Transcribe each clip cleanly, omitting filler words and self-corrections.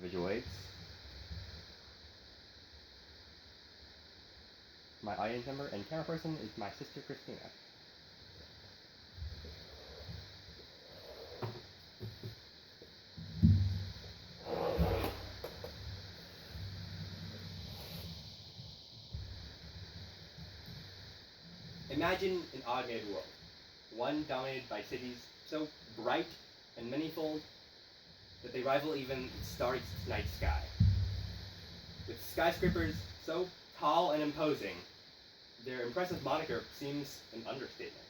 visual aids. My audience member and camera person is my sister Christina. Imagine an automated world, one dominated by cities so bright and manifold that they rival even the starry night sky. With skyscrapers so tall and imposing, their impressive moniker seems an understatement.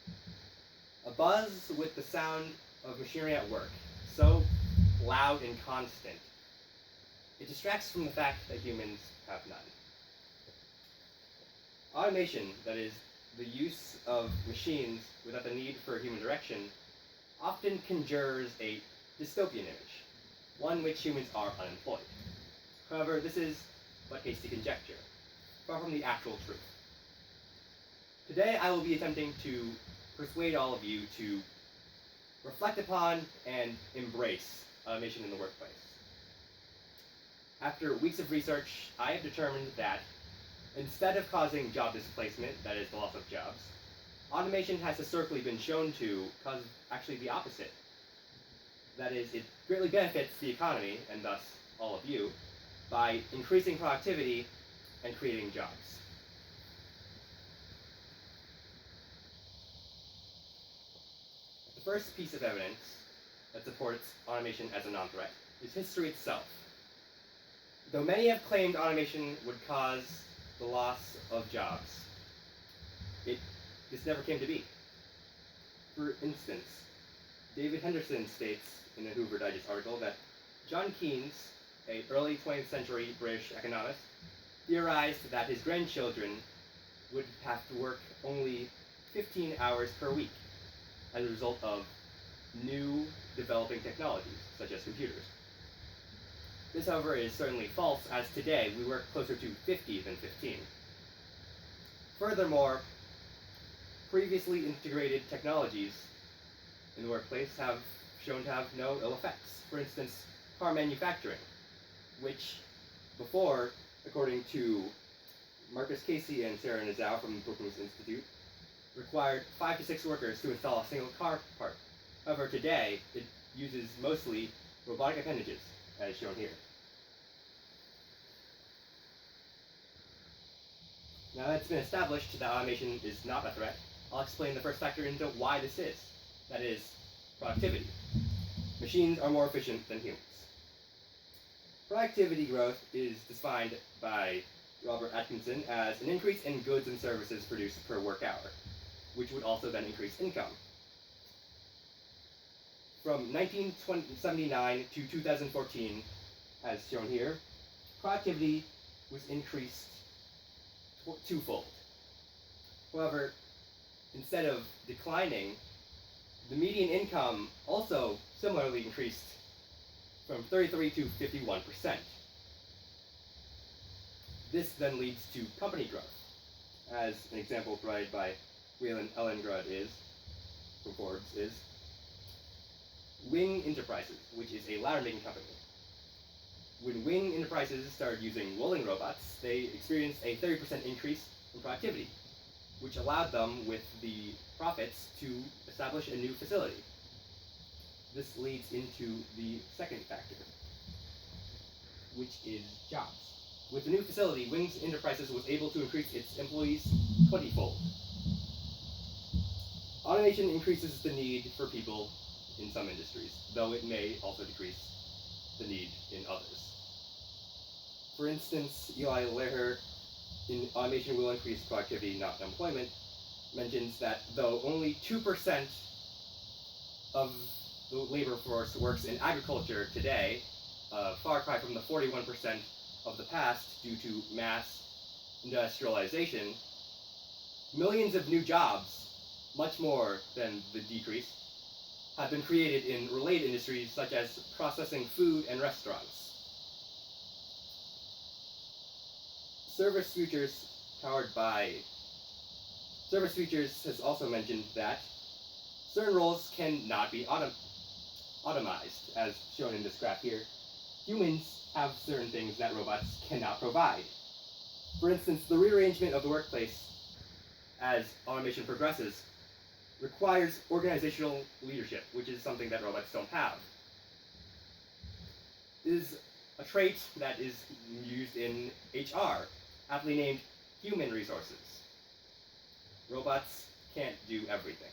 A buzz with the sound of machinery at work, so loud and constant, it distracts from the fact that humans have none. Automation, that is, the use of machines without the need for human direction, often conjures a dystopian image, one in which humans are unemployed. However, this is but hasty conjecture, far from the actual truth. Today I will be attempting to persuade all of you to reflect upon and embrace automation in the workplace. After weeks of research, I have determined that instead of causing job displacement, that is the loss of jobs, automation has historically been shown to cause actually the opposite. That is, it greatly benefits the economy, and thus all of you, by increasing productivity and creating jobs. The first piece of evidence that supports automation as a non-threat is history itself. Though many have claimed automation would cause the loss of jobs, this never came to be. For instance, David Henderson states in a Hoover Digest article that John Keynes, an early 20th century British economist, theorized that his grandchildren would have to work only 15 hours per week as a result of new developing technologies, such as computers. This, however, is certainly false, as today we work closer to 50 than 15. Furthermore, previously integrated technologies in the workplace have shown to have no ill effects. For instance, car manufacturing, which before, according to Marcus Casey and Sarah Nazow from the Brookings Institute, required 5 to 6 workers to install a single car part. However, today, it uses mostly robotic appendages, as shown here. Now that it's been established that automation is not a threat, I'll explain the first factor into why this is. That is, productivity. Machines are more efficient than humans. Productivity growth is defined by Robert Atkinson as an increase in goods and services produced per work hour, which would also then increase income. From 1979 to 2014, as shown here, productivity was increased twofold. However, instead of declining, the median income also similarly increased from 33 to 51%. This then leads to company growth, as an example provided by Wayland Ellengrud from Forbes is Wing Enterprises, which is a ladder-making company. When Wing Enterprises started using rolling robots, they experienced a 30% increase in productivity, which allowed them, with the profits, to establish a new facility. This leads into the second factor, which is jobs. With the new facility, Wings Enterprises was able to increase its employees 20-fold. Automation increases the need for people in some industries, though it may also decrease the need in others. For instance, Eli Leher, in Automation Will Increase Productivity, Not Employment, mentions that though only 2% of the labor force works in agriculture today, a far cry from the 41% of the past due to mass industrialization, millions of new jobs, much more than the decrease, have been created in related industries such as processing food and restaurants. Service Futures has also mentioned that certain roles cannot be automized, as shown in this graph here. humans have certain things that robots cannot provide. For instance, the rearrangement of the workplace as automation progresses requires organizational leadership, which is something that robots don't have. It is a trait that is used in HR, aptly named human resources. Robots can't do everything.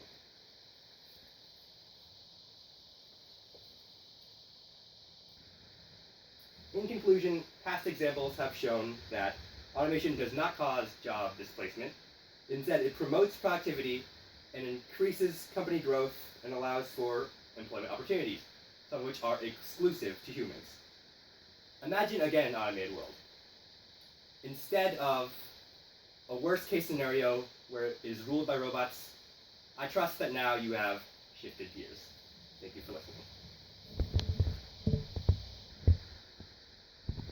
In conclusion, past examples have shown that automation does not cause job displacement. Instead, it promotes productivity and increases company growth and allows for employment opportunities, some of which are exclusive to humans. Imagine again an automated world. Instead of a worst-case scenario where it is ruled by robots, I trust that now you have shifted gears. Thank you for listening.